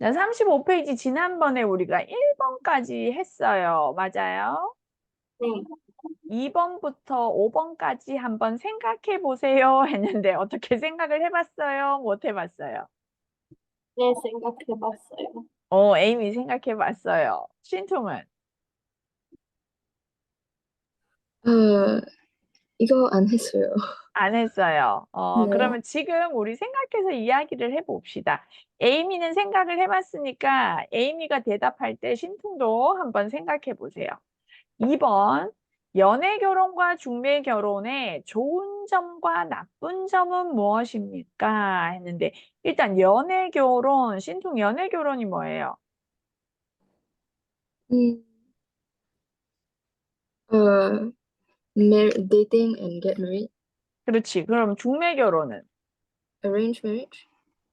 자, 35페이지 지난번에 우리가 1번까지 했어요. 맞아요? 네, 2번부터 5번까지 한번 생각해 보세요 했는데 어떻게 생각을 해봤어요? 못 해봤어요? 네, 생각해봤어요. 에이미 생각해 봤어요. 신통은 아, 이거 안 했어요. 안 했어요. 네. 그러면 지금 우리 생각해서 이야기를 해봅시다. 에이미는 생각을 해봤으니까 에이미가 대답할 때 신통도 한번 생각해 보세요. 2번, 연애 결혼과 중매 결혼의 좋은 점과 나쁜 점은 무엇입니까? 했는데 일단 연애 결혼, 신통 연애 결혼이 뭐예요? 음, dating and get married, 그렇지. 그럼 중매 결혼은? arranged marriage.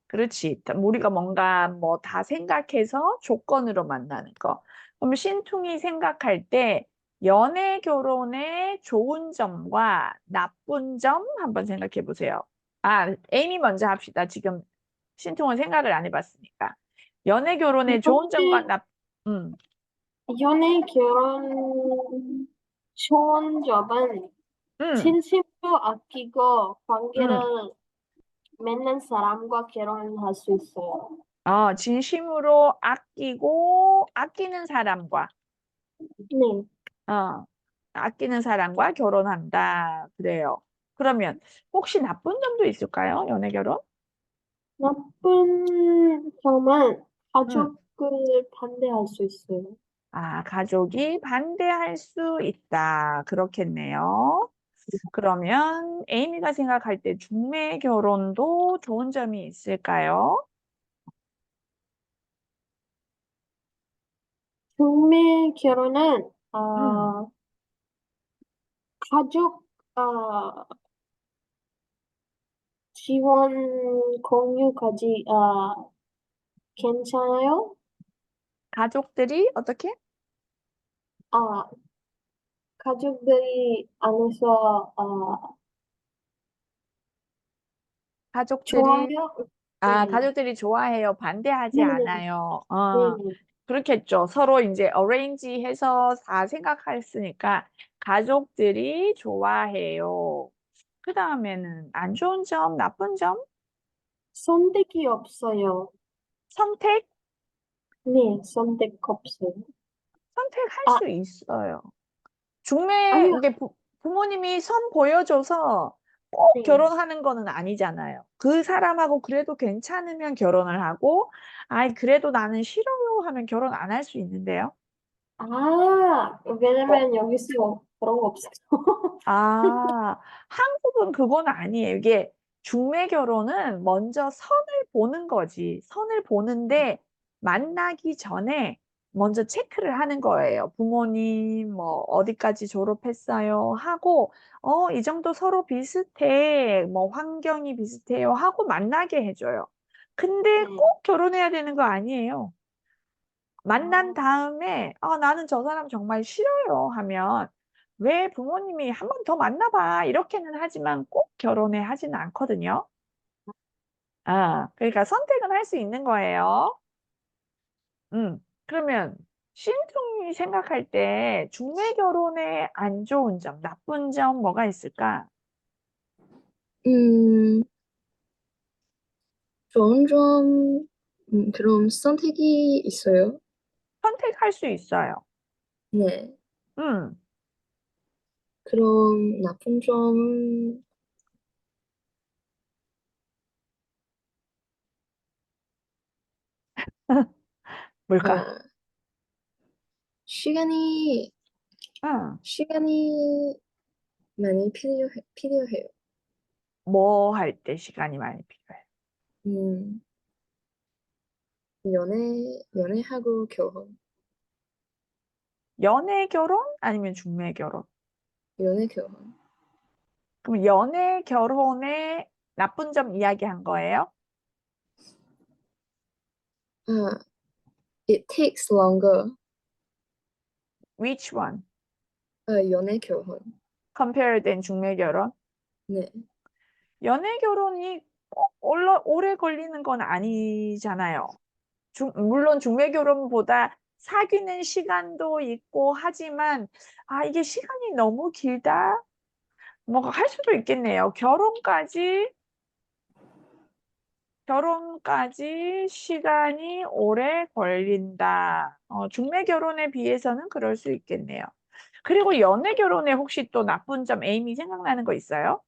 그렇지. 우리가 뭔가 뭐 다 생각해서 조건으로 만나는 거. 그럼 신통이 생각할 때 연애 결혼의 좋은 점과 나쁜 점 한번 생각해 보세요. 아, 에이미 먼저 합시다. 지금 신통은 생각을 안 해봤으니까. 연애 결혼의 좋은 점과 연애, 음, 연애 결혼 좋은 점은 음, 진심으로 아끼고 관계를 음. 맺는 사람과 결혼할 수 있어요. 진심으로 아끼고 아끼는 사람과 네, 어, 아끼는 사람과 결혼한다. 그래요. 그러면 혹시 나쁜 점도 있을까요? 연애 결혼? 나쁜 점은 음. 가족을 반대할 수 있어요. 가족이 반대할 수 있다. 그렇겠네요. 그러면 에이미가 생각할 때 중매 결혼도 좋은 점이 있을까요? 중매 결혼은 음, 가족 지원 공유까지 괜찮아요? 가족들이 어떻게? 아, 가족들이 안에서 가족들이 좋아요? 네, 가족들이 좋아해요. 반대하지 네네, 않아요. 네네. 그렇겠죠. 서로 이제 어레인지 해서 다 생각했으니까 가족들이 좋아해요. 그 다음에는 안 좋은 점, 나쁜 점, 선택이 없어요. 선택, 네, 선택 없어요. 선택할 아, 수 있어요. 중매, 아니요. 이게 부모님이 선 보여줘서 꼭 네. 결혼하는 거는 아니잖아요. 그 사람하고 그래도 괜찮으면 결혼을 하고, 아이, 그래도 나는 싫어요 하면 결혼 안 할 수 있는데요. 왜냐면 여기서 그런 거 없어요. 한국은 그건 아니에요. 이게 중매 결혼은 먼저 선을 보는 거지. 선을 보는데 만나기 전에 먼저 체크를 하는 거예요. 부모님, 뭐, 어디까지 졸업했어요? 하고, 이 정도 서로 비슷해. 뭐, 환경이 비슷해요. 하고 만나게 해줘요. 근데 네. 꼭 결혼해야 되는 거 아니에요. 만난 아, 다음에 나는 저 사람 정말 싫어요 하면 왜 부모님이 한 번 더 만나봐 이렇게는 하지만 꼭 결혼해 하지는 않거든요. 그러니까 선택은 할 수 있는 거예요. 그러면 신통이 생각할 때 중매 결혼의 안 좋은 점, 나쁜 점 뭐가 있을까? 음, 좋은 점, 그럼 선택이 있어요? 선택할 수 있어요. 네. 음, 그럼 나쁜 점, 뭘까? 아, 시간이, 음, 시간이 많이 필요해요. 뭐 할 때 시간이 많이 필요해? 음, 연애하고 결혼, 연애 결혼 아니면 중매 결혼? 연애 결혼. 그럼 연애 결혼의 나쁜 점 이야기한 거예요? 아, it takes longer. Which one? 연애 결혼. Compare 된 중매 결혼? 네. 연애 결혼이 꼭 오래 걸리는 건 아니잖아요. 물론 중매 결혼보다 사귀는 시간도 있고 하지만 이게 시간이 너무 길다. 뭐 할 수도 있겠네요. 결혼까지 시간이 오래 걸린다. 중매 결혼에 비해서는 그럴 수 있겠네요. 그리고 연애 결혼에 혹시 또 나쁜 점 에이미 생각나는 거 있어요?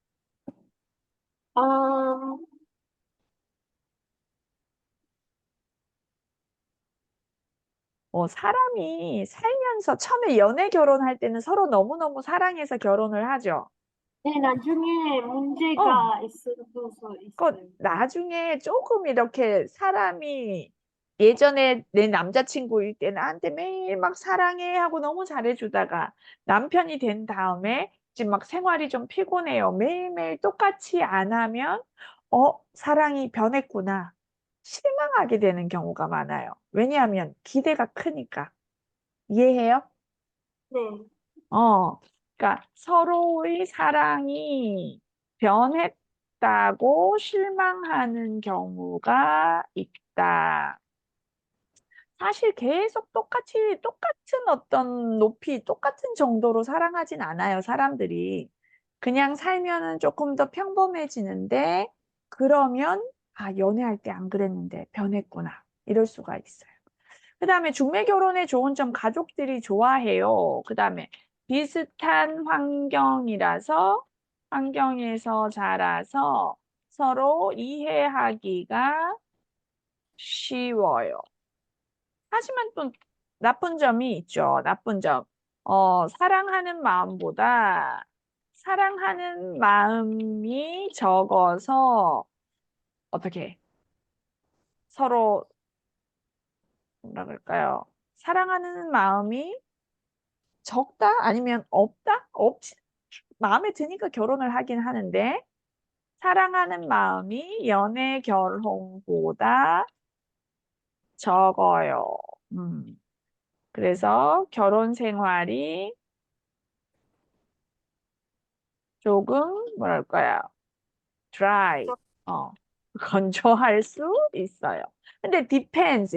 음, 사람이 살면서 처음에 연애 결혼할 때는 서로 너무너무 사랑해서 결혼을 하죠. 네, 나중에 어, 문제가 있을 수 그 있어요. 나중에 조금 이렇게 사람이 예전에 내 남자친구일 때 나한테 매일 막 사랑해 하고 너무 잘해주다가 남편이 된 다음에 지금 막 생활이 좀 피곤해요. 매일매일 똑같이 안 하면 사랑이 변했구나. 실망하게 되는 경우가 많아요. 왜냐하면 기대가 크니까. 이해해요? 네, 그러니까 서로의 사랑이 변했다고 실망하는 경우가 있다. 사실 계속 똑같은 어떤 높이, 똑같은 정도로 사랑하진 않아요, 사람들이. 그냥 살면은 조금 더 평범해지는데, 그러면, 연애할 때 안 그랬는데 변했구나. 이럴 수가 있어요. 그 다음에 중매 결혼의 좋은 점 가족들이 좋아해요. 그 다음에 비슷한 환경에서 자라서 서로 이해하기가 쉬워요. 하지만 또 나쁜 점이 있죠. 나쁜 점. 사랑하는 마음이 적어서 어떻게 서로 뭐라 그럴까요? 사랑하는 마음이 적다? 아니면 없다? 마음에 드니까 결혼을 하긴 하는데, 사랑하는 마음이 연애 결혼보다 적어요. 그래서 결혼 생활이 조금, 뭐랄까요? dry, 어, 건조할 수 있어요. 근데 depends.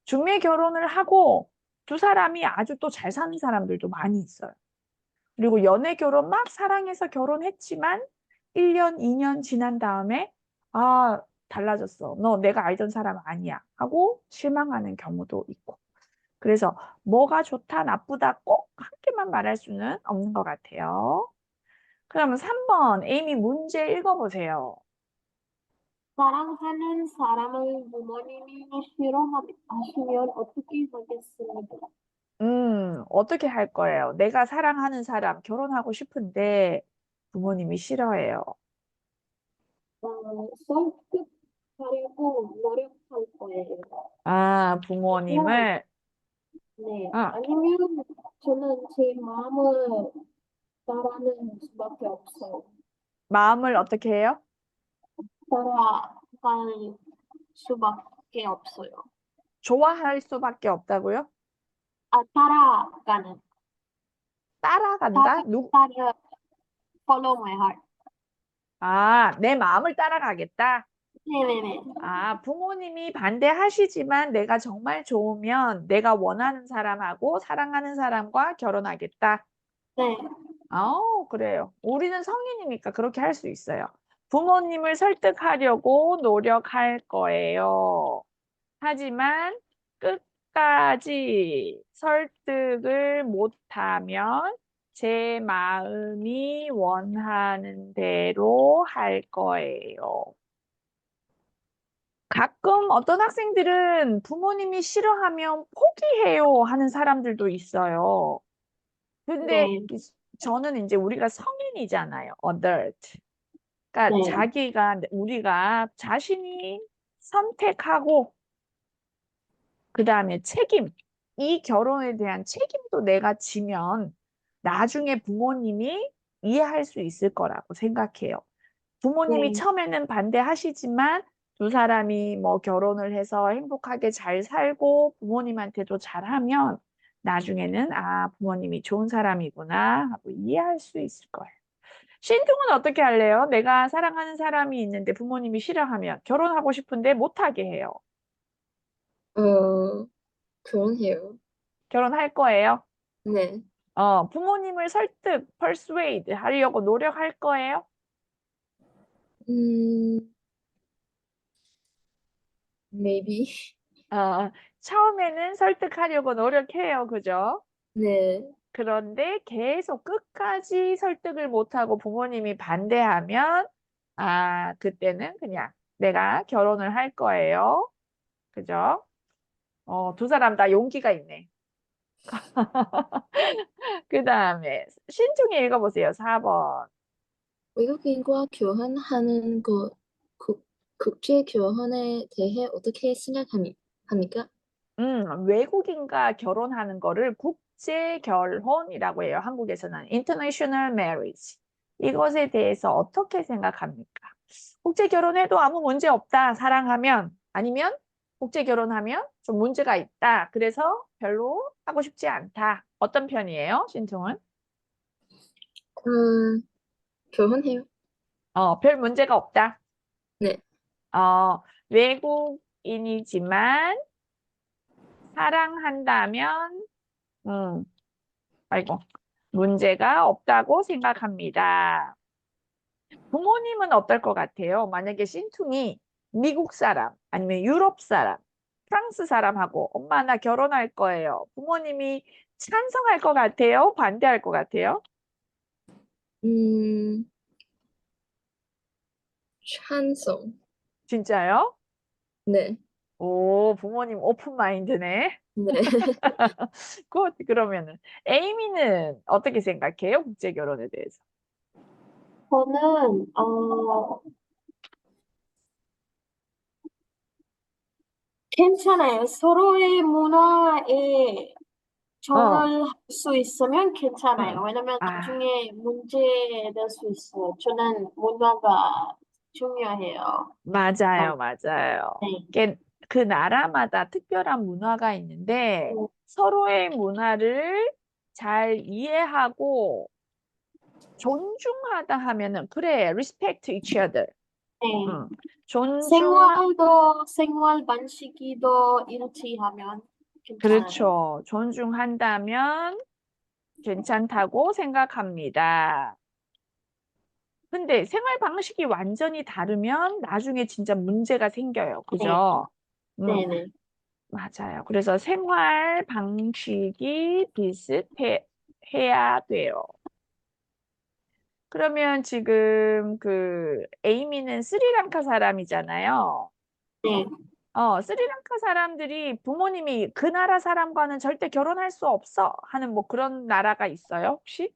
중매 결혼을 하고 두 사람이 아주 또 잘 사는 사람들도 많이 있어요. 그리고 연애 결혼 막 사랑해서 결혼했지만 1년, 2년 지난 다음에 달라졌어. 너 내가 알던 사람 아니야. 하고 실망하는 경우도 있고. 그래서 뭐가 좋다, 나쁘다 꼭 한 개만 말할 수는 없는 것 같아요. 그러면 3번 에이미 문제 읽어보세요. 사랑하는 사람을 부모님이 싫어하시면 어떻게 하겠습니까? 어떻게 할 거예요? 내가 사랑하는 사람 결혼하고 싶은데 부모님이 싫어해요. 설득하려고 노력할 거예요. 아니면, 부모님을, 네, 어, 아니면 저는 제 마음을 따라가는 수밖에 없어요. 마음을 어떻게 해요? 따라갈 수밖에 없어요. 좋아할 수밖에 없다고요? 따라가는. 따라간다? 따라, follow my heart. 내 마음을 따라가겠다. 네네네. 부모님이 반대하시지만 내가 정말 좋으면 내가 원하는 사람하고 사랑하는 사람과 결혼하겠다. 네, 그래요. 우리는 성인이니까 그렇게 할 수 있어요. 부모님을 설득하려고 노력할 거예요. 하지만 끝까지 설득을 못하면 제 마음이 원하는 대로 할 거예요. 가끔 어떤 학생들은 부모님이 싫어하면 포기해요 하는 사람들도 있어요. 근데 네, 저는 이제 우리가 성인이잖아요. adult. 그러니까 네, 우리가 자신이 선택하고 그다음에 이 결혼에 대한 책임도 내가 지면 나중에 부모님이 이해할 수 있을 거라고 생각해요. 부모님이 네, 처음에는 반대하시지만 두 사람이 뭐 결혼을 해서 행복하게 잘 살고 부모님한테도 잘하면 나중에는 부모님이 좋은 사람이구나 하고 이해할 수 있을 거예요. 신통은 어떻게 할래요? 내가 사랑하는 사람이 있는데 부모님이 싫어하면 결혼하고 싶은데 못하게 해요. 결혼해요. 결혼할 거예요? 네. 부모님을 설득, persuade 하려고 노력할 거예요? 음, maybe. 처음에는 설득하려고 노력해요. 그죠? 네. 그런데 계속 끝까지 설득을 못하고 부모님이 반대하면, 그때는 그냥 내가 결혼을 할 거예요. 그죠? 두 사람 다 용기가 있네. 그 다음에 신중히 읽어보세요. 4번. 외국인과 결혼하는 것, 국제 결혼에 대해 어떻게 생각합니까? 외국인과 결혼하는 거를 국제 결혼이라고 해요. 한국에서는 international marriage. 이것에 대해서 어떻게 생각합니까? 국제 결혼해도 아무 문제 없다. 사랑하면 아니면 국제 결혼하면 좀 문제가 있다. 그래서 별로 하고 싶지 않다. 어떤 편이에요? 신청은? 음, 결혼해요. 별 문제가 없다. 네. 외국인이지만 사랑한다면 아이고, 문제가 없다고 생각합니다. 부모님은 어떨 것 같아요? 만약에 신퉁이 미국 사람, 아니면 유럽 사람, 프랑스 사람하고 엄마 나 결혼할 거예요. 부모님이 찬성할 것 같아요? 반대할 것 같아요? 음, 찬성. 진짜요? 네. 오, 부모님 오픈 마인드네. 네. 그러면은 에이미는 어떻게 생각해요? 국제 결혼에 대해서? 저는 괜찮아요. 서로의 문화에 어, 정을 할 수 있으면 응. 괜찮아요. 왜냐면 아, 나중에 문제 될 수 있어요. 저는 문화가 중요해요. 맞아요, 맞아요. 네. 그 나라마다 특별한 문화가 있는데 서로의 문화를 잘 이해하고 존중하다 하면은 그래, respect each other. 네. 응. 존중하 생활 방식이 더 일치하면 괜찮아요. 그렇죠. 존중한다면 괜찮다고 생각합니다. 근데 생활 방식이 완전히 다르면 나중에 진짜 문제가 생겨요. 네. 그죠? 음, 네네. 맞아요. 그래서 생활 방식이 비슷해야 돼요. 그러면 지금 그 에이미는 스리랑카 사람이잖아요. 네. 스리랑카 사람들이 부모님이 그 나라 사람과는 절대 결혼할 수 없어 하는 뭐 그런 나라가 있어요, 혹시?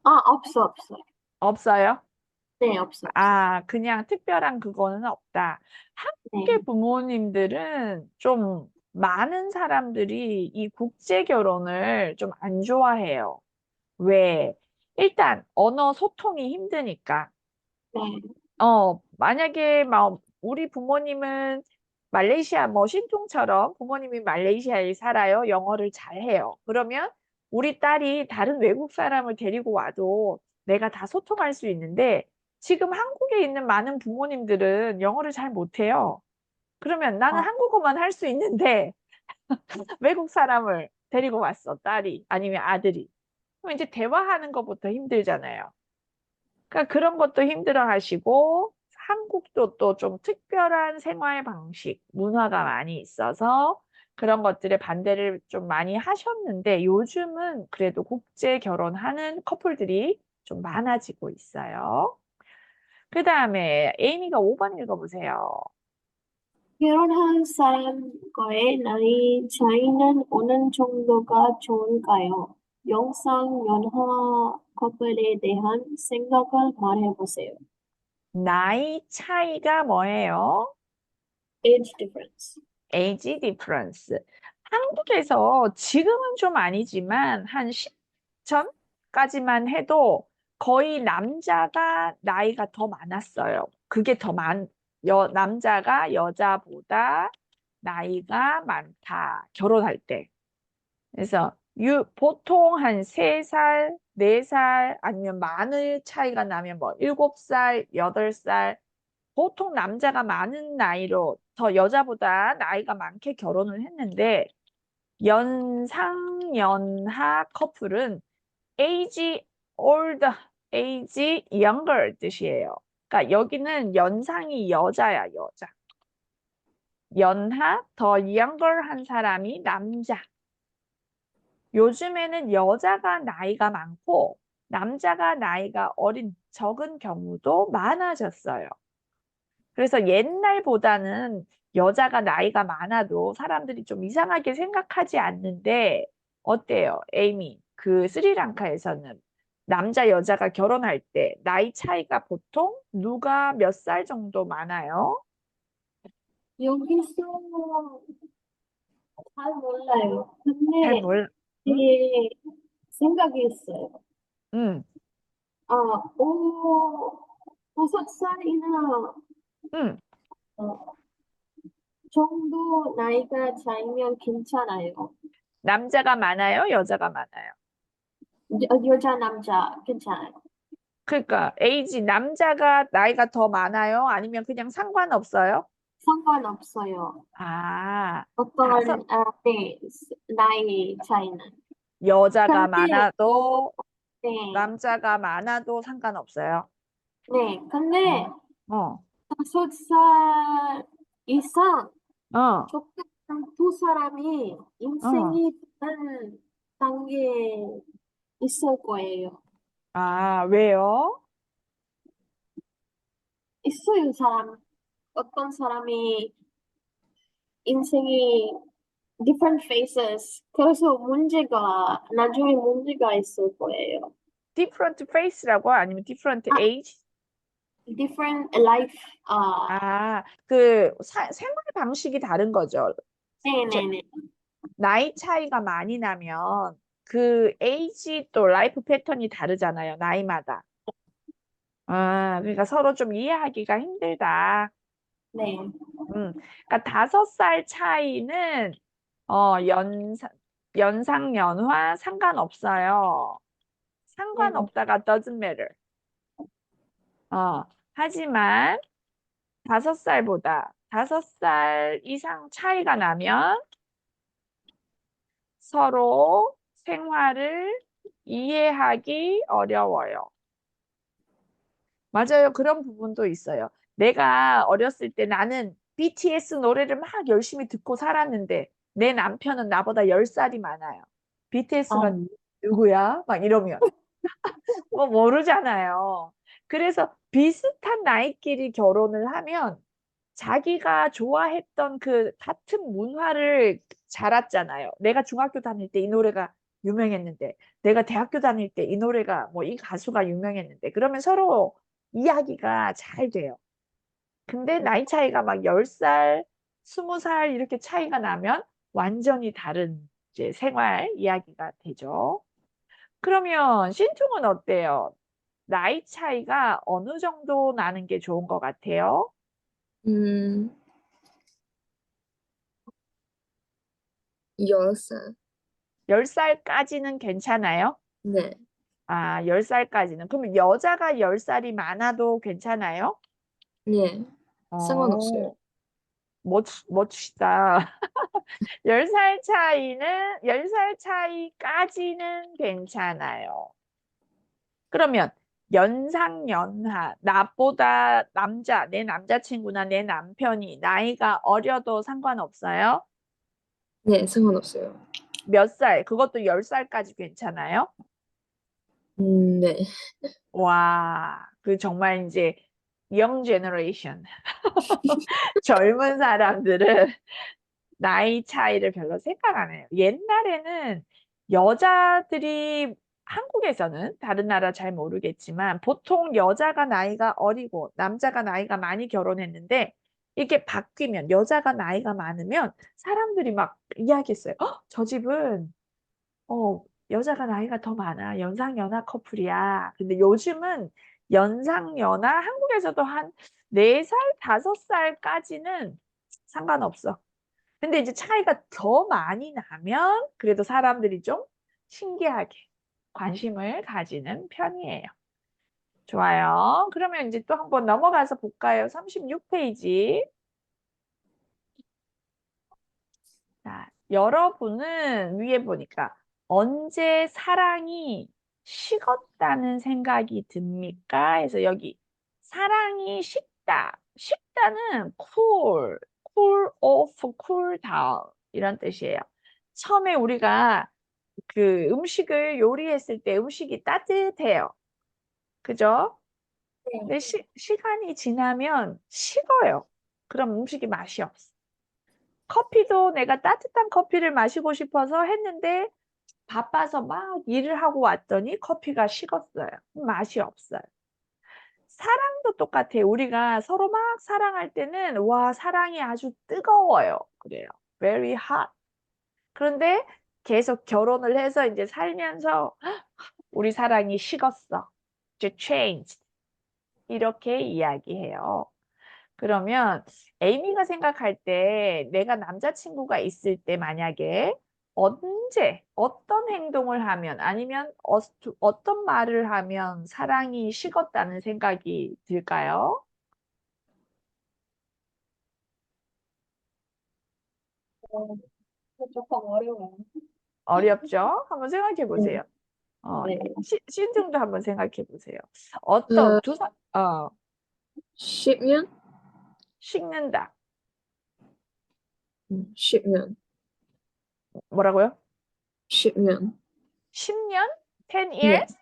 없어요. 없어요? 네, 없어요. 그냥 특별한 그거는 없다. 네. 한국의 부모님들은 좀 많은 사람들이 이 국제 결혼을 좀 안 좋아해요. 왜? 일단 언어 소통이 힘드니까. 네. 만약에 막 우리 부모님은 말레이시아 뭐 신통처럼 부모님이 말레이시아에 살아요. 영어를 잘해요. 그러면 우리 딸이 다른 외국 사람을 데리고 와도 내가 다 소통할 수 있는데 지금 한국에 있는 많은 부모님들은 영어를 잘 못해요. 그러면 나는 어, 한국어만 할 수 있는데 외국 사람을 데리고 왔어, 딸이 아니면 아들이. 그럼 이제 대화하는 것부터 힘들잖아요. 그러니까 그런 것도 힘들어 하시고, 한국도 또 좀 특별한 생활 방식, 문화가 많이 있어서 그런 것들에 반대를 좀 많이 하셨는데, 요즘은 그래도 국제 결혼하는 커플들이 좀 많아지고 있어요. 그 다음에 에이미가 5번 읽어보세요. 결혼한 사람과의 나이 차이는 어느 정도가 좋을까요? 영상 연하 커플에 대한 생각을 말해보세요. 나이 차이가 뭐예요? Age difference. age difference. 한국에서 지금은 좀 아니지만 한 10전까지만 해도 거의 남자가 나이가 더 많았어요. 그게 남자가 여자보다 나이가 많다. 결혼할 때. 그래서 보통 한 3살, 4살 아니면 많은 차이가 나면 뭐 7살, 8살 보통 남자가 많은 나이로 더 여자보다 나이가 많게 결혼을 했는데 연상연하 커플은 age older, age younger 뜻이에요. 그러니까 여기는 연상이 여자야, 여자. 연하, 더 younger 한 사람이 남자. 요즘에는 여자가 나이가 많고 남자가 나이가 적은 경우도 많아졌어요. 그래서 옛날보다는 여자가 나이가 많아도 사람들이 좀 이상하게 생각하지 않는데 어때요, 에이미? 그 스리랑카에서는 남자 여자가 결혼할 때 나이 차이가 보통 누가 몇 살 정도 많아요? 여기서 잘 몰라요. 잘 근데 몰라. 제 응? 생각이 있어요. 응, 아, 오, 5살이나 응. 정도 나이가 차이면 괜찮아요. 남자가 많아요? 여자가 많아요? 여자, 남자 괜찮아요. 그러니까 에이지 남자가 나이가 더 많아요? 아니면 그냥 상관없어요? 상관없어요. 아, 다섯 어떤, 네, 나이 차이는. 여자가 근데, 많아도 네, 남자가 많아도 상관없어요. 네, 근데 어, 5살 이상 어, 조금 두 사람이 어. 인생이 다른 단계에 있을 거예요. 아, 왜요? 있어요, 어떤 사람이 인생이 different phases. 그래서 나중에 문제가 있을 거예요. different face라고 아니면 different 아, age? different life, 아, 그 생활 방식이 다른 거죠. 저- 네네네. 나이 차이가 많이 나면 그 에이지 또 라이프 패턴이 다르잖아요. 나이마다. 아, 그러니까 서로 좀 이해하기가 힘들다. 네. 그러니까 5살 차이는 연상 연하 상관없어요. 네. 상관없다가 doesn't matter. 하지만 5살 이상 차이가 나면 서로 생활을 이해하기 어려워요. 맞아요. 그런 부분도 있어요. 내가 어렸을 때 나는 BTS 노래를 막 열심히 듣고 살았는데 내 남편은 나보다 10살이 많아요. BTS가 아, 누구야? 막 이러면 뭐 모르잖아요. 그래서 비슷한 나이끼리 결혼을 하면 자기가 좋아했던 그 같은 문화를 자랐잖아요. 내가 중학교 다닐 때 이 노래가 유명했는데, 내가 대학교 다닐 때 이 노래가 뭐 이 가수가 유명했는데, 그러면 서로 이야기가 잘 돼요. 근데 나이 차이가 막 10살, 20살 이렇게 차이가 나면 완전히 다른 이제 생활 이야기가 되죠. 그러면 신통은 어때요? 나이 차이가 어느 정도 나는 게 좋은 것 같아요? 음, 10살. 10살까지는 괜찮아요? 네. 아, 10살까지는. 그러면 여자가 10살이 많아도 괜찮아요? 네. 상관없어요. 어, 멋지다. 10살 차이까지는 괜찮아요. 그러면 연상연하, 나보다 내 남자친구나 내 남편이 나이가 어려도 상관없어요? 네, 상관없어요. 몇 살? 그것도 10살까지 괜찮아요? 네. 와, 그 정말 이제 영 제너레이션. 젊은 사람들은 나이 차이를 별로 생각 안 해요. 옛날에는 여자들이 한국에서는 다른 나라 잘 모르겠지만 보통 여자가 나이가 어리고 남자가 나이가 많이 결혼했는데 이게 바뀌면 여자가 나이가 많으면 사람들이 막 이야기했어요. 저 집은 여자가 나이가 더 많아. 연상연하 커플이야. 근데 요즘은 연상연하 한국에서도 한 4살, 5살까지는 상관없어. 근데 이제 차이가 더 많이 나면 그래도 사람들이 좀 신기하게 관심을 가지는 편이에요. 좋아요. 그러면 이제 또 한번 넘어가서 볼까요? 36페이지. 자, 여러분은 위에 보니까 언제 사랑이 식었다는 생각이 듭니까? 해서 여기 사랑이 식다. 식다는 cool off, cool down 이런 뜻이에요. 처음에 우리가 그 음식을 요리했을 때 음식이 따뜻해요. 그죠? 근데 시간이 지나면 식어요. 그럼 음식이 맛이 없어. 커피도 내가 따뜻한 커피를 마시고 싶어서 했는데 바빠서 막 일을 하고 왔더니 커피가 식었어요. 맛이 없어요. 사랑도 똑같아요. 우리가 서로 막 사랑할 때는 와, 사랑이 아주 뜨거워요. 그래요. Very hot. 그런데 계속 결혼을 해서 이제 살면서 우리 사랑이 식었어. 이제 changed. 이렇게 이야기해요. 그러면 에이미가 생각할 때 내가 남자친구가 있을 때 만약에 언제 어떤 행동을 하면 아니면 어떤 말을 하면 사랑이 식었다는 생각이 들까요? 조금 어려워요. 어렵죠? 한번 생각해 보세요. 네. 신중도 한번 생각해 보세요. 어, 쉬면? 식는다. 쉬면. 뭐라고요? 쉬면. 10년? 10 네. years?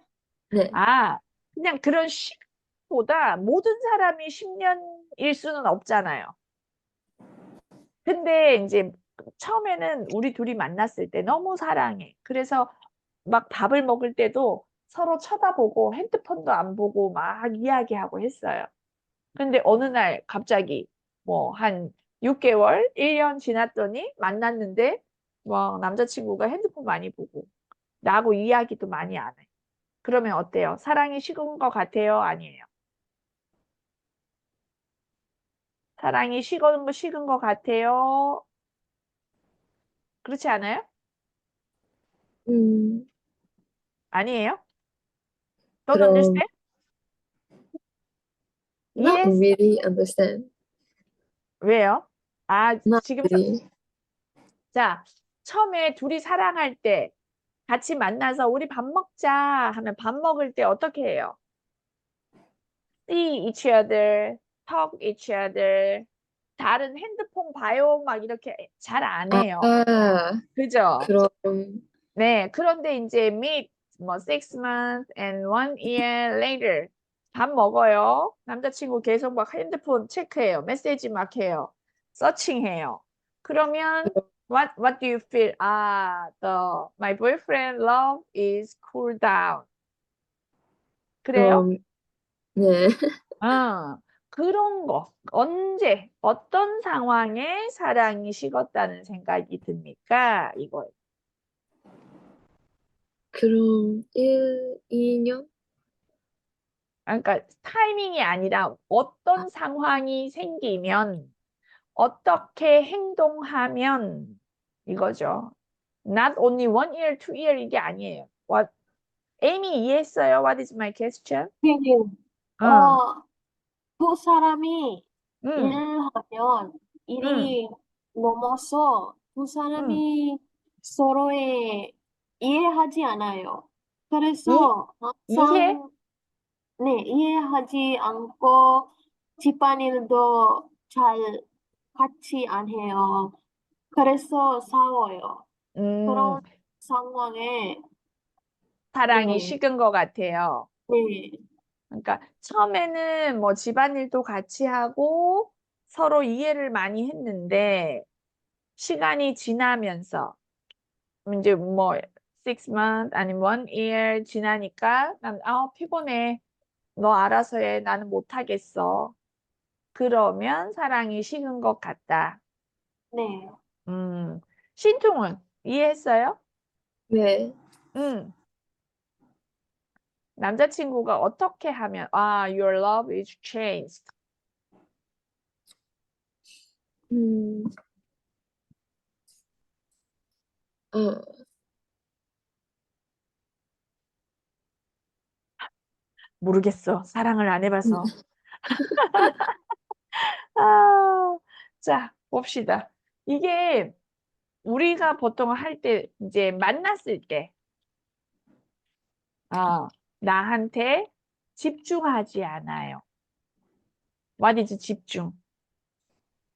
네. 아, 그냥 그런 식보다 모든 사람이 10년일 수는 없잖아요. 근데 이제 처음에는 우리 둘이 만났을 때 너무 사랑해. 그래서 막 밥을 먹을 때도 서로 쳐다보고 핸드폰도 안 보고 막 이야기하고 했어요. 근데 어느 날 갑자기 뭐 한 6개월, 1년 지났더니 만났는데 뭐 남자친구가 핸드폰 많이 보고 나하고 이야기도 많이 안 해. 그러면 어때요? 사랑이 식은 것 같아요? 아니에요? 사랑이 식은 것 같아요? 그렇지 않아요? 음, 아니에요? Don't 그럼, understand? not 이해했, really understand. 왜요? 아, Not 지금, really. 자, 처음에 둘이 사랑할 때 같이 만나서 우리 밥 먹자 하면 밥 먹을 때 어떻게 해요? See each other, talk each other. 다른 핸드폰 봐요. 막 이렇게 잘 안 해요. 아, 그죠? 그럼, 네. 그런데 이제 meet 뭐 6 months and 1 year later 밥 먹어요. 남자친구 계속 막 핸드폰 체크해요. 메시지 막 해요. 서칭해요. 그러면 what do you feel? 아, my boyfriend love is cool down. 그래요? 그럼, 네. 아, 그런 거. 언제, 어떤 상황에 사랑이 식었다는 생각이 듭니까? 이거. 그럼, 2년? 그러니까 타이밍이 아니라 어떤 상황이 생기면 어떻게 행동하면 이거죠. Not only 1 year, 2 year 이게 아니에요. 에이미 이해했어요? What is my question? 선생님, 응, 두 사람이 응, 일하면 응, 일이 넘어서 두 응. 사람이 서로의 이해하지 않아요. 이, 그래서 이해? 항상 네, 이해하지 않고 집안일도 잘 같이 안 해요. 그래서 싸워요. 음, 그런 상황에 사랑이 네, 식은 것 같아요. 네, 그러니까 처음에는 뭐 집안일도 같이 하고 서로 이해를 많이 했는데 시간이 지나면서 이제 뭐 6 months 아니면 1 year 지나니까 난 피곤해. 너 알아서 해. 나는 못하겠어. 그러면 사랑이 식은 것 같다. 네. 음, 신통은 이해했어요? 네. 남자친구가 어떻게 하면 your love is changed. 음, 아, 모르겠어. 사랑을 안 해봐서. 아, 자, 봅시다. 이게 우리가 보통 할 때, 이제 만났을 때, 나한테 집중하지 않아요. What is 집중?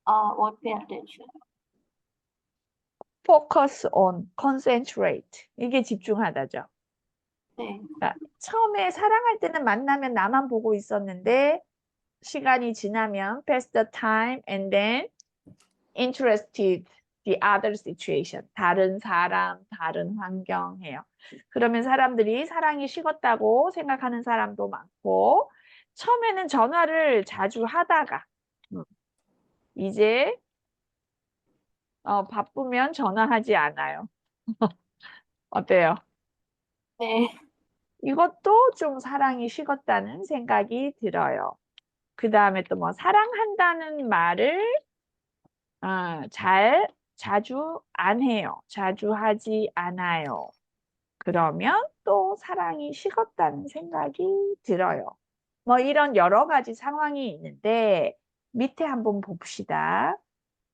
won't pay attention. Focus on, concentrate. 이게 집중하다죠. 네. 그러니까 처음에 사랑할 때는 만나면 나만 보고 있었는데, 시간이 지나면 pass the time and then interested the other situation. 다른 사람, 다른 환경 해요. 그러면 사람들이 사랑이 식었다고 생각하는 사람도 많고, 처음에는 전화를 자주 하다가, 이제 바쁘면 전화하지 않아요. 어때요? 네. 이것도 좀 사랑이 식었다는 생각이 들어요. 그 다음에 또 뭐 사랑한다는 말을 자주 안 해요. 자주 하지 않아요. 그러면 또 사랑이 식었다는 생각이 들어요. 뭐 이런 여러 가지 상황이 있는데 밑에 한번 봅시다.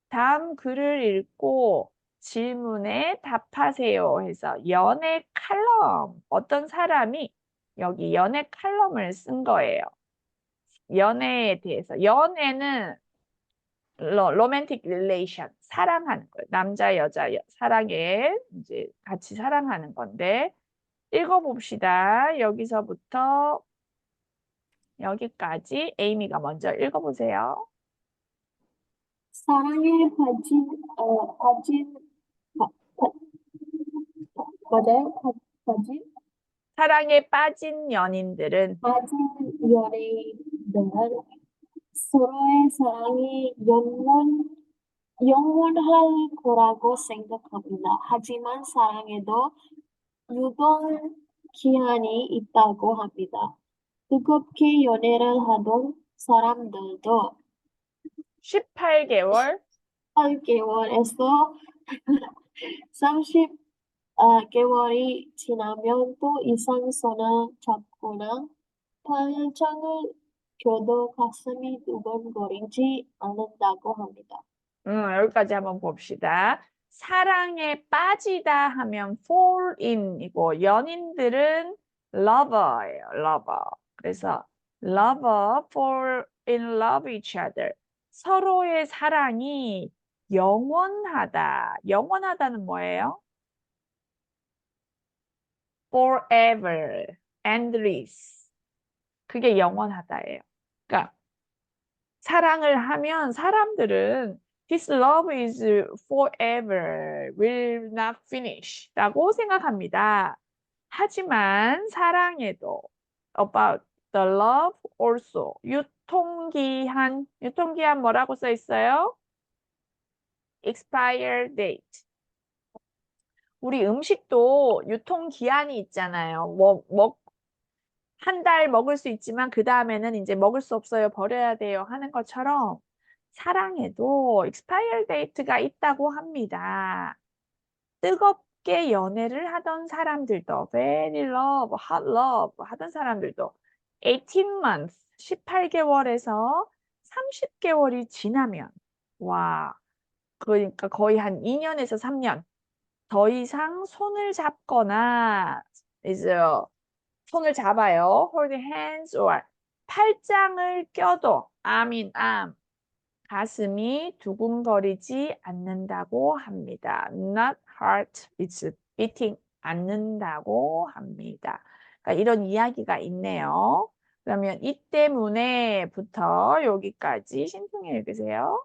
다음 글을 읽고 질문에 답하세요 해서 연애 칼럼, 어떤 사람이 여기 연애 칼럼을 쓴 거예요. 연애에 대해서. 연애는 로맨틱 릴레이션, 사랑하는 거예요. 남자, 여자 사랑에 이제 같이 사랑하는 건데 읽어봅시다. 여기서부터 여기까지 에이미가 먼저 읽어보세요. 사랑에 맞아요? 사랑에 빠진 연인들은 빠진 연예인들은 서로의 사랑이 영원할 거라고 생각합니다. 하지만 사랑에도 유동기한이 있다고 합니다. 뜨겁게 연애를 하던 사람들도 18개월 8개월에서 30개월이 지나면 또 이상 손을 잡거나 팔짱을 껴도 가슴이 두근거리지 않는다고 합니다. 여기까지 한번 봅시다. 사랑에 빠지다 하면 fall in이고 연인들은 lover예요. lover. 그래서 lover fall in love each other. 서로의 사랑이 영원하다. 영원하다는 뭐예요? forever, endless. 그게 영원하다예요. 그러니까 사랑을 하면 사람들은 This love is forever, will not finish 라고 생각합니다. 하지만 사랑에도 about the love also 유통기한 뭐라고 써 있어요? expire date. 우리 음식도 유통기한이 있잖아요. 한 달 먹을 수 있지만 그 다음에는 이제 먹을 수 없어요. 버려야 돼요. 하는 것처럼 사랑에도 expire date가 있다고 합니다. 뜨겁게 연애를 하던 사람들도 very love, hot love 하던 사람들도 18 months, 18개월에서 30개월이 지나면 그러니까 거의 한 2년에서 3년 더 이상 손을 잡거나 이제 손을 잡아요. hold hands or 팔짱을 껴도 가슴이 두근거리지 않는다고 합니다. Not heart is beating 않는다고 합니다. 그러니까 이런 이야기가 있네요. 그러면 이 때문에부터 여기까지 신중히 읽으세요.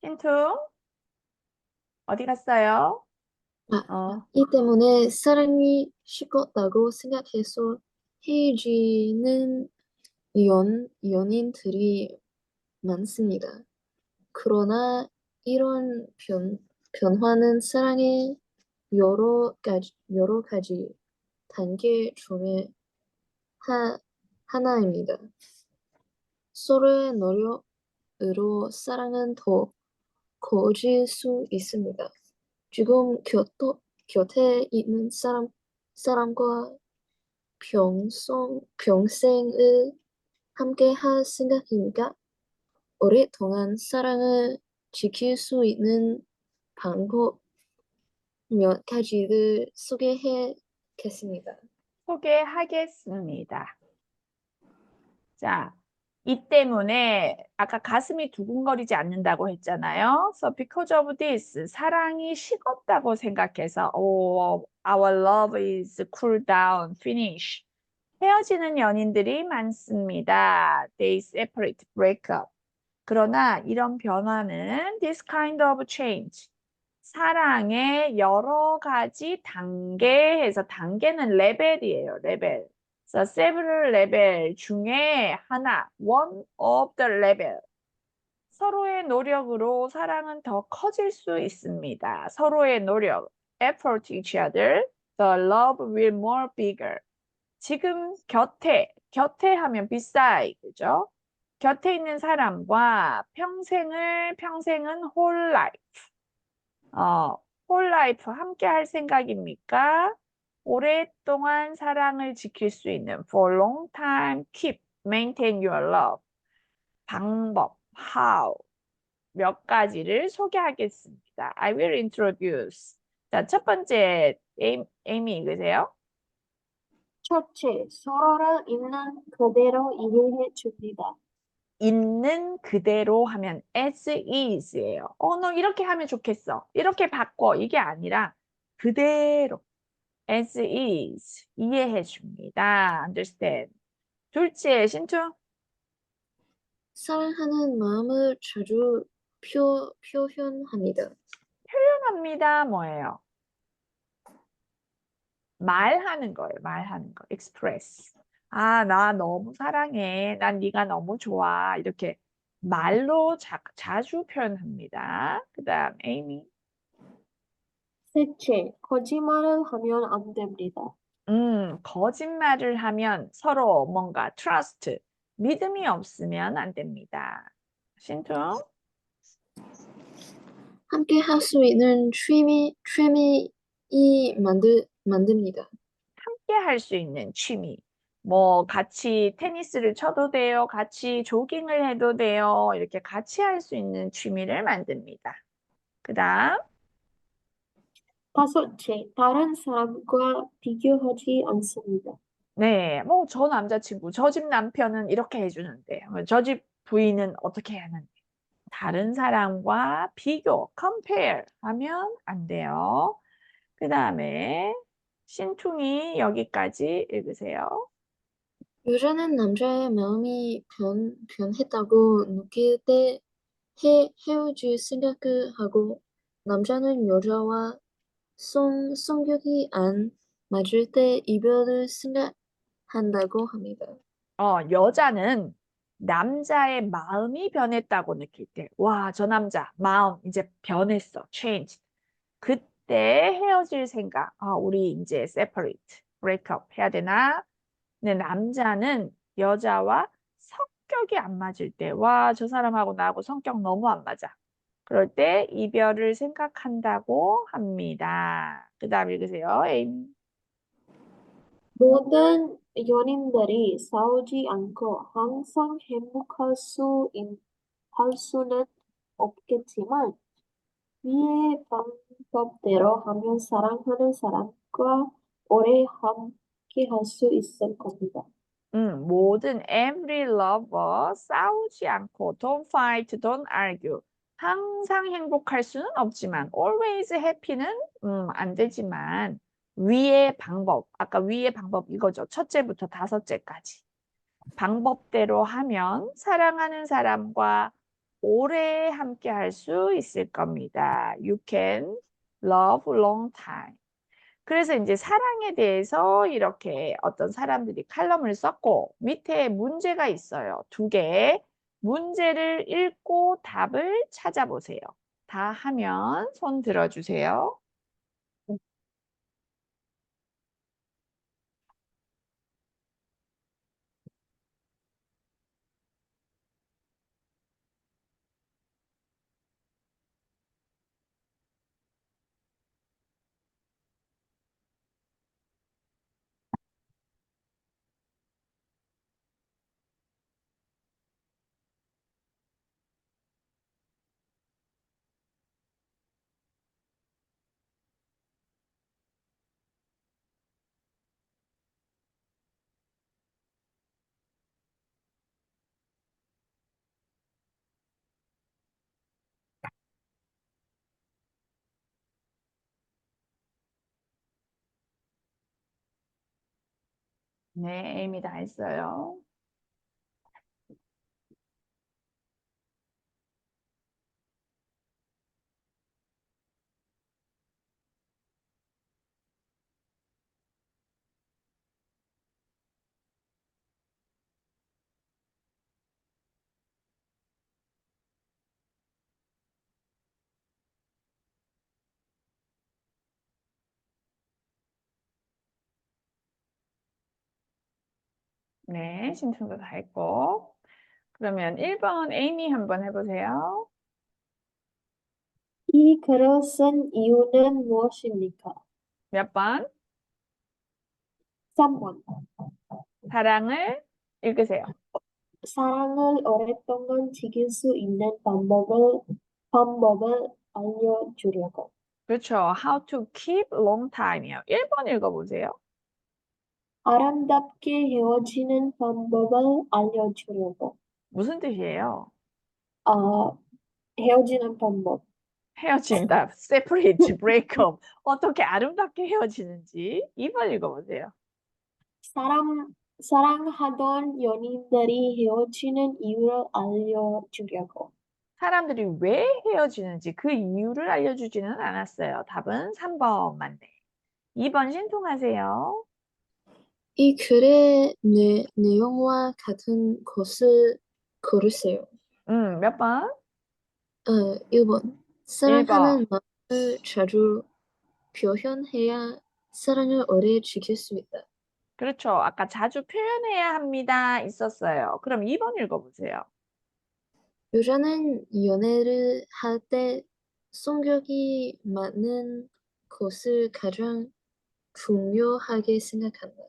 신퉁 어디 갔어요? 이 때문에 사랑이 식었다고 생각해서 헤어지는 연인들이 많습니다. 그러나 이런 변화는 사랑의 여러 가지 단계 중에 하나입니다. 서로의 노력으로 사랑은 더 커질 수 있습니다. 지금 곁에 있는 사람과 평생을 함께 할 생각입니까? 오랫동안 사랑을 지킬 수 있는 방법 몇 가지를 소개하겠습니다. 소개하겠습니다. 자, 이 때문에 아까 가슴이 두근거리지 않는다고 했잖아요. So because of this, 사랑이 식었다고 생각해서 oh, our love is cool down, finish. 헤어지는 연인들이 많습니다. They separate, break up. 그러나 이런 변화는 this kind of change. 사랑의 여러 가지 단계에서 단계는 레벨이에요. 레벨. So several level 중에 하나, one of the level. 서로의 노력으로 사랑은 더 커질 수 있습니다. 서로의 노력, effort each other, the love will more bigger. 지금 곁에 하면 beside, 그죠? 곁에 있는 사람과 평생은 whole life. whole life 함께 할 생각입니까? 오랫동안 사랑을 지킬 수 있는 for long time, keep, maintain your love. 방법, how 몇 가지를 소개하겠습니다. I will introduce. 자, 첫 번째, 에이미 읽으세요. 첫째, 서로를 있는 그대로 이해해 줍니다. 있는 그대로 하면 as is예요. 너 이렇게 하면 좋겠어. 이렇게 바꿔. 이게 아니라 그대로 as is 이해해 줍니다. understand. 둘째, 신투 사랑하는 마음을 자주 표현합니다. 표현합니다. 뭐예요? 말하는 거예요. 말하는 거. express. 아, 나 너무 사랑해. 난 네가 너무 좋아. 이렇게 말로 자주 표현합니다. 그다음 에이미. 셋째, 거짓말을 하면 안 됩니다. 거짓말을 하면 서로 뭔가 trust, 믿음이 없으면 안 됩니다. 신투, 함께 할 수 있는 취미 만듭니다. 함께 할 수 있는 취미. 뭐 같이 테니스를 쳐도 돼요. 같이 조깅을 해도 돼요. 이렇게 같이 할 수 있는 취미를 만듭니다. 그다음 다섯째, 다른 사람과 비교하지 않습니다. 네, 뭐 저 남자친구, 저 집 남편은 이렇게 해주는데, 저 집 부인은 어떻게 하는데, 다른 사람과 비교, compare 하면 안 돼요. 그 다음에 신퉁이 여기까지 읽으세요. 여자는 남자의 마음이 변했다고 느낄 때 헤어질 생각을 하고 남자는 여자와 성격이 안 맞을 때 이별을 생각한다고 합니다. 여자는 남자의 마음이 변했다고 느낄 때, 와, 저 남자 마음 이제 변했어, change. 그때 헤어질 생각, 우리 이제 separate, break up 해야 되나? 근데 남자는 여자와 성격이 안 맞을 때, 와, 저 사람하고 나하고 성격 너무 안 맞아. 그럴 때 이별을 생각한다고 합니다. 그 다음 읽으세요. 에이미. 모든 연인들이 싸우지 않고 항상 할 수는 없겠지만 위의 방법대로 하면 사랑하는 사람과 오래 함께 할 수 있을 겁니다. 모든 every lover 싸우지 않고 don't fight, don't argue. 항상 행복할 수는 없지만 always happy는 안 되지만 위의 방법, 아까 위의 방법 이거죠. 첫째부터 다섯째까지. 방법대로 하면 사랑하는 사람과 오래 함께 할 수 있을 겁니다. You can love long time. 그래서 이제 사랑에 대해서 이렇게 어떤 사람들이 칼럼을 썼고 밑에 문제가 있어요. 두 개. 문제를 읽고 답을 찾아보세요. 다 하면 손 들어주세요. 네, 에이미 다 했어요. 네, 신청도 다 했고. 그러면 1번 에이미 한번 해보세요. 이 글을 쓴 이유는 무엇입니까? 몇 번? 3번. 사랑을 읽으세요. 사랑을 오랫동안 지킬 수 있는 방법을 알려주려고. 그렇죠. How to keep long time이요. 1번 읽어보세요. 아름답게 헤어지는 방법을 알려주려고. 무슨 뜻이에요? 아, 헤어지는 방법. 헤어진다. separate, break up. 어떻게 아름답게 헤어지는지 2번 읽어보세요. 사랑하던 연인들이 헤어지는 이유를 알려주려고. 사람들이 왜 헤어지는지 그 이유를 알려주지는 않았어요. 답은 3번 맞네. 2번 신통하세요. 이 글의 내용과 같은 것을 고르세요. 몇 번? 1번. 1번. 사랑하는 마음을 자주 표현해야 사랑을 오래 지킬 수 있다. 그렇죠. 아까 자주 표현해야 합니다. 있었어요. 그럼 2번 읽어보세요. 여자는 연애를 할 때 성격이 맞는 것을 가장 중요하게 생각한다.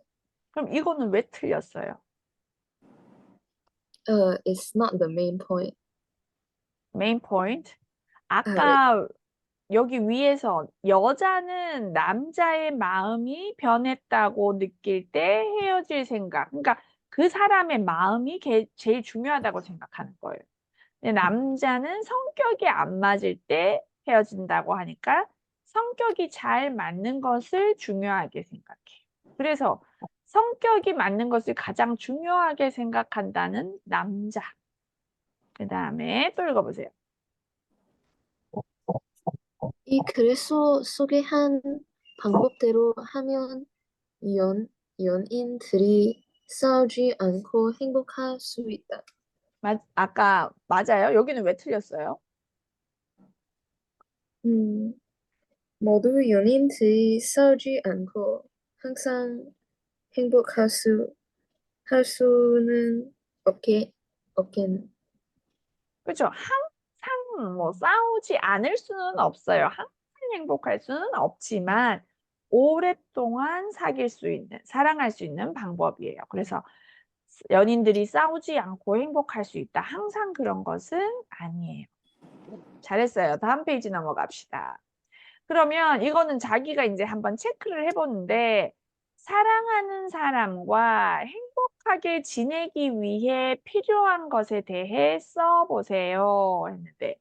그럼 이거는 왜 틀렸어요? It's not the main point. 메인 포인트. 네. 아까 여기 위에서 여자는 남자의 마음이 변했다고 느낄 때 헤어질 생각. 그러니까 그 사람의 마음이 제일 중요하다고 생각하는 거예요. 근데 남자는 성격이 안 맞을 때 헤어진다고 하니까 성격이 잘 맞는 것을 중요하게 생각해. 그래서 성격이 맞는 것을 가장 중요하게 생각한다는 남자. 그 다음에 또 읽어보세요. 이 글에서 소개한 방법대로 하면 연인들이 싸우지 않고 행복할 수 있다. 아까 맞아요? 여기는 왜 틀렸어요? 음, 모두 연인들이 싸우지 않고 항상 행복할 할 수는 없겠. 그렇죠? 항상 뭐 싸우지 않을 수는 없어요. 항상 행복할 수는 없지만 오랫동안 사귈 수 있는, 사랑할 수 있는 방법이에요. 그래서 연인들이 싸우지 않고 행복할 수 있다. 항상 그런 것은 아니에요. 잘했어요. 다음 페이지 넘어갑시다. 그러면 이거는 자기가 이제 한번 체크를 해보는데 사랑하는 사람과 행복하게 지내기 위해 필요한 것에 대해 써보세요 했는데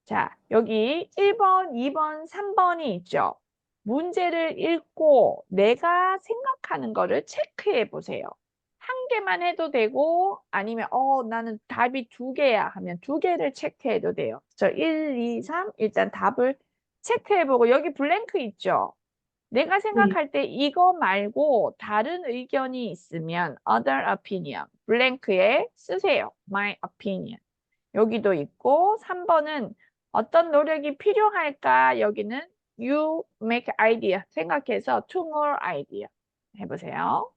자 여기 1번, 2번, 3번이 있죠. 문제를 읽고 내가 생각하는 거를 체크해 보세요. 한 개만 해도 되고 아니면 나는 답이 2개야 하면 2개를 체크해도 돼요. 저 1, 2, 3 일단 답을 체크해보고 여기 블랭크 있죠. 내가 네. 생각할 때 이거 말고 다른 의견이 있으면 other opinion 블랭크에 쓰세요. my opinion. 여기도 있고 3번은 어떤 노력이 필요할까? 여기는 you make idea 생각해서 two more idea 해보세요.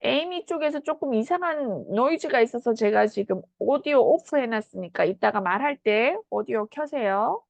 에이미 쪽에서 조금 이상한 노이즈가 있어서 제가 지금 오디오 오프 해놨으니까 이따가 말할 때 오디오 켜세요.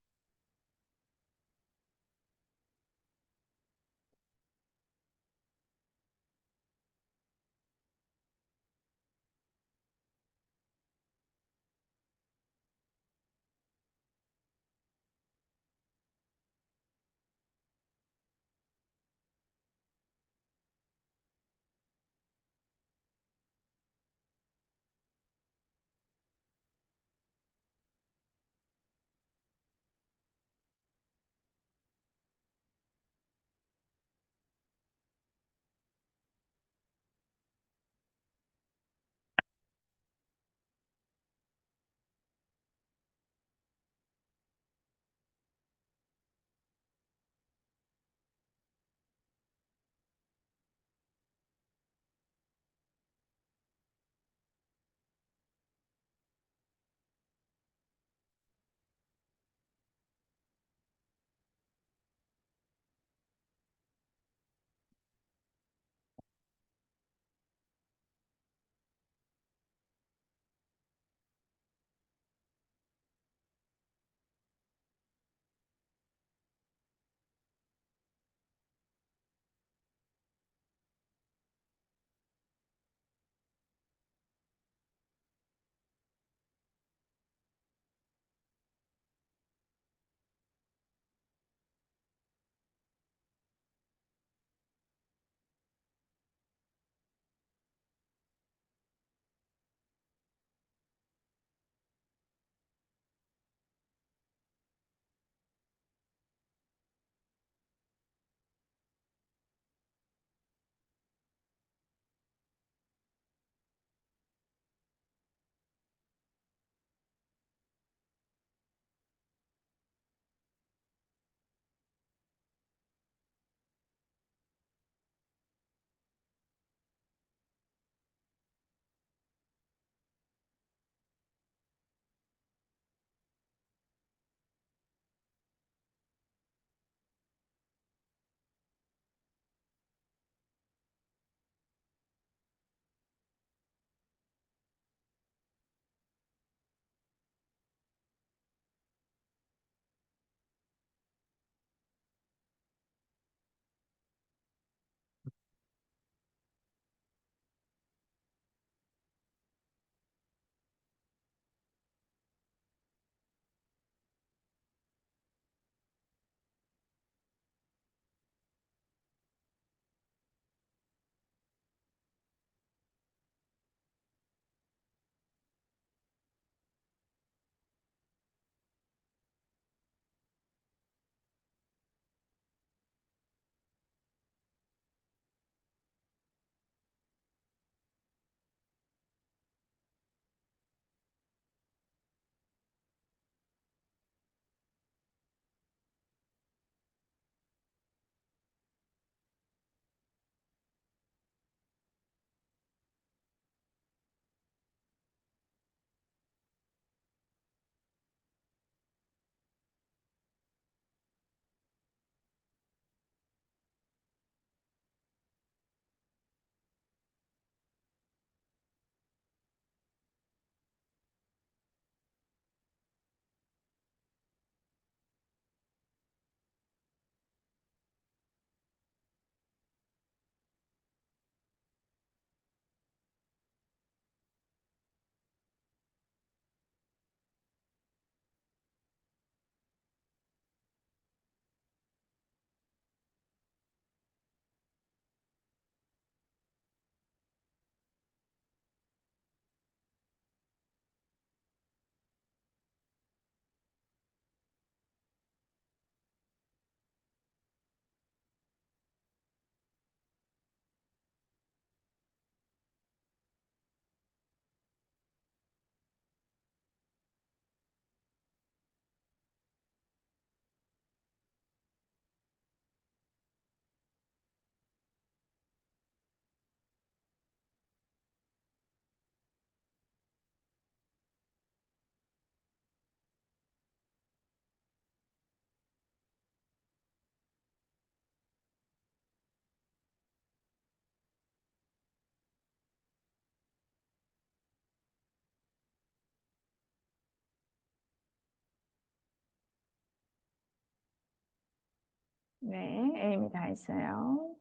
네, 에이미 다 했어요.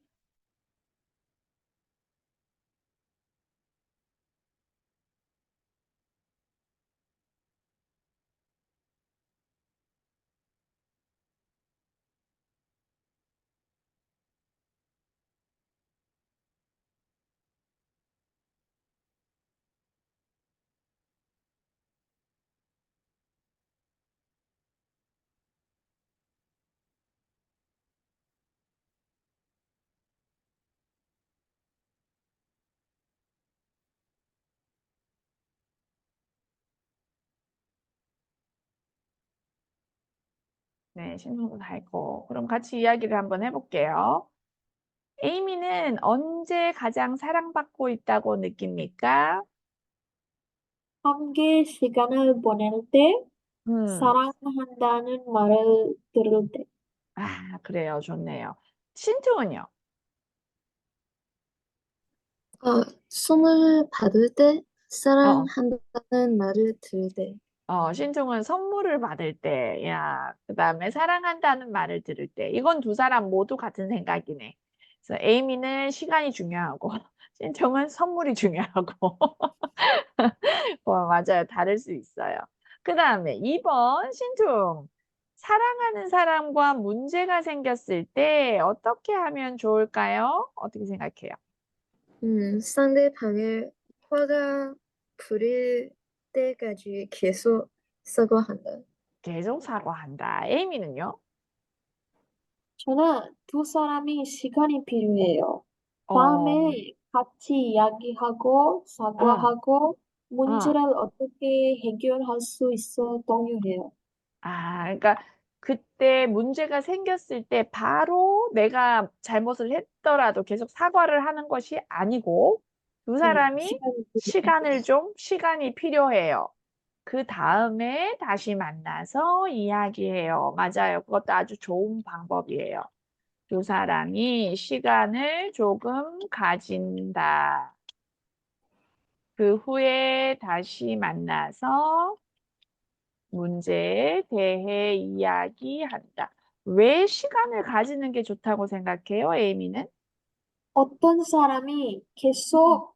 네, 신청도 다 했고. 그럼 같이 이야기를 한번 해볼게요. 에이미는 언제 가장 사랑받고 있다고 느낍니까? 함께 시간을 보낼 때, 음, 사랑한다는 말을 들을 때. 아, 그래요. 좋네요. 신투은요? 선물 받을 때, 어, 사랑한다는 말을 들을 때. 신중은 선물을 받을 때, 야, 그 다음에 사랑한다는 말을 들을 때. 이건 두 사람 모두 같은 생각이네. 그래서 에이미는 시간이 중요하고, 신중은 선물이 중요하고. 맞아요. 다를 수 있어요. 그 다음에 2번 신중. 사랑하는 사람과 문제가 생겼을 때 어떻게 하면 좋을까요? 어떻게 생각해요? 상대방을 화가 부릴 때까지 계속 사과한다. 계속 사과한다. 에이미는요? 저는 두 사람이 시간이 필요해요. 어, 다음에 같이 이야기하고 어, 사과하고 어. 문제를 어떻게 해결할 수 있어 공유해요. 아, 그러니까 그때 문제가 생겼을 때 바로 내가 잘못을 했더라도 계속 사과를 하는 것이 아니고 두 네, 사람이 시간이 필요해요. 시간이 필요해요. 그 다음에 다시 만나서 이야기해요. 맞아요. 그것도 아주 좋은 방법이에요. 두 사람이 시간을 조금 가진다. 그 후에 다시 만나서 문제에 대해 이야기한다. 왜 시간을 가지는 게 좋다고 생각해요, 에이미는? 어떤 사람이 음, 계속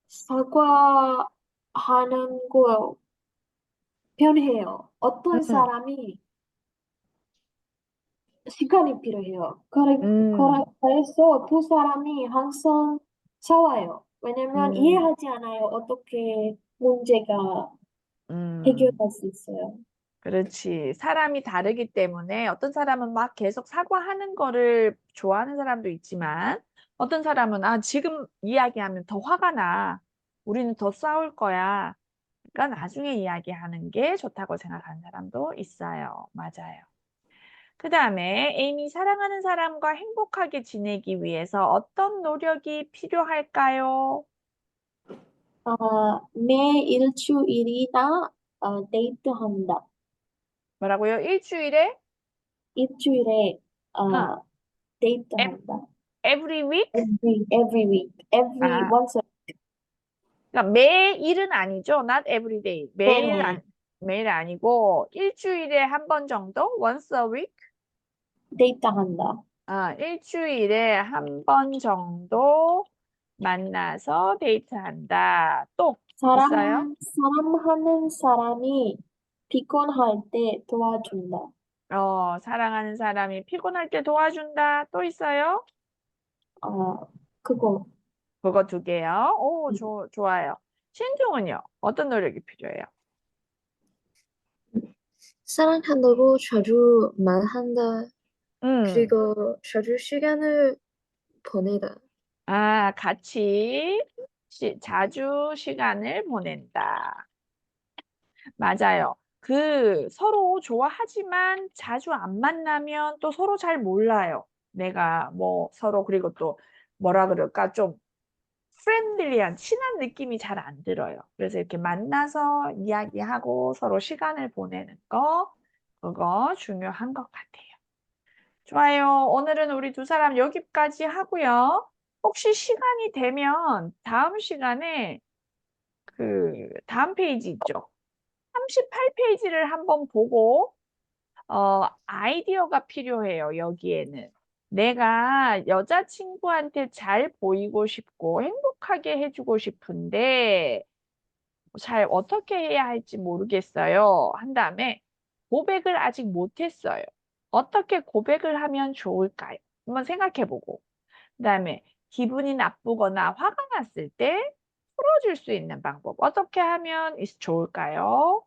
사과하는 거 편해요. 어떤 음, 사람이 시간이 필요해요. 음, 그래서 두 사람이 항상 싸워요. 왜냐면 음, 이해하지 않아요. 어떻게 문제가 음. 해결할 수 있어요. 그렇지. 사람이 다르기 때문에 어떤 사람은 막 계속 사과하는 거를 좋아하는 사람도 있지만 어떤 사람은 아, 지금 이야기하면 더 화가 나. 우리는 더 싸울 거야. 그러니까 나중에 이야기하는 게 좋다고 생각하는 사람도 있어요. 맞아요. 그 다음에 에이미 사랑하는 사람과 행복하게 지내기 위해서 어떤 노력이 필요할까요? 매 일주일이나 데이트한다. 뭐라고요? 일주일에 일주일에 어, ev- 데이트한다. every week? Every week, every 아, once a 그러니까 매일은 아니죠. Not every day. 네네. 매일 아니고 일주일에 한 번 정도? Once a week? 데이트한다. 아, 일주일에 한 번 정도 만나서 데이트한다. 또 있어요? 사랑하는 사람이 피곤할 때 도와준다. 사랑하는 사람이 피곤할 때 도와준다. 또 있어요? 그거. 그거 두 개요. 오, 음, 좋아요. 신중은요? 어떤 노력이 필요해요? 사랑한다고 자주 말한다. 음, 그리고 자주 시간을 보내다. 같이 자주 시간을 보낸다. 맞아요. 그 서로 좋아하지만 자주 안 만나면 또 서로 잘 몰라요. 내가 뭐 서로 그리고 또 뭐라 그럴까 좀 프렌들리한 친한 느낌이 잘 안 들어요. 그래서 이렇게 만나서 이야기하고 서로 시간을 보내는 거 그거 중요한 것 같아요. 좋아요. 오늘은 우리 두 사람 여기까지 하고요. 혹시 시간이 되면 다음 시간에 그 다음 페이지 있죠? 38페이지를 한번 보고 아이디어가 필요해요, 여기에는. 내가 여자친구한테 잘 보이고 싶고 행복하게 해주고 싶은데 잘 어떻게 해야 할지 모르겠어요. 한 다음에 고백을 아직 못했어요. 어떻게 고백을 하면 좋을까요? 한번 생각해보고. 그다음에 기분이 나쁘거나 화가 났을 때 풀어줄 수 있는 방법. 어떻게 하면 좋을까요?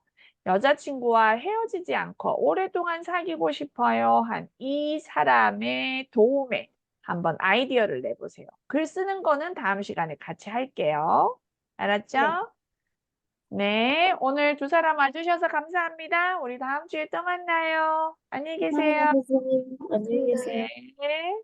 여자친구와 헤어지지 않고 오랫동안 사귀고 싶어요. 한 이 사람의 도움에 한번 아이디어를 내보세요. 글 쓰는 거는 다음 시간에 같이 할게요. 네. 알았죠? 네, 오늘 두 사람 와주셔서 감사합니다. 우리 다음 주에 또 만나요. 안녕히 계세요. 감사합니다, 선생님. 안녕히 계세요. 네.